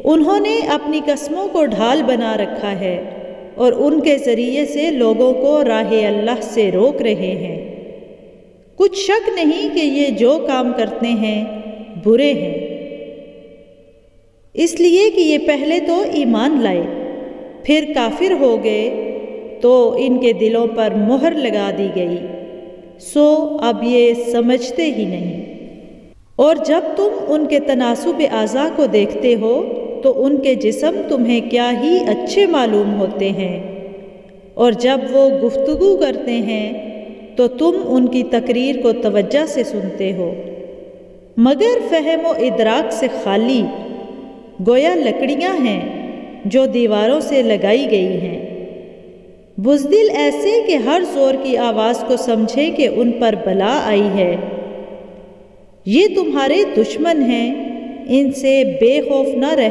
انہوں نے اپنی قسموں کو ڈھال بنا رکھا ہے اور ان کے ذریعے سے لوگوں کو راہ اللہ سے روک رہے ہیں۔ کچھ شک نہیں کہ یہ جو کام کرتے ہیں برے ہیں، اس لیے کہ یہ پہلے تو ایمان لائے پھر کافر ہو گئے تو ان کے دلوں پر مہر لگا دی گئی، سو اب یہ سمجھتے ہی نہیں۔ اور جب تم ان کے تناسب اعضاء کو دیکھتے ہو تو ان کے جسم تمہیں کیا ہی اچھے معلوم ہوتے ہیں، اور جب وہ گفتگو کرتے ہیں تو تم ان کی تقریر کو توجہ سے سنتے ہو، مگر فہم و ادراک سے خالی، گویا لکڑیاں ہیں جو دیواروں سے لگائی گئی ہیں۔ بزدل ایسے کہ ہر زور کی آواز کو سمجھے کہ ان پر بلا آئی ہے۔ یہ تمہارے دشمن ہیں، ان سے بے خوف نہ رہ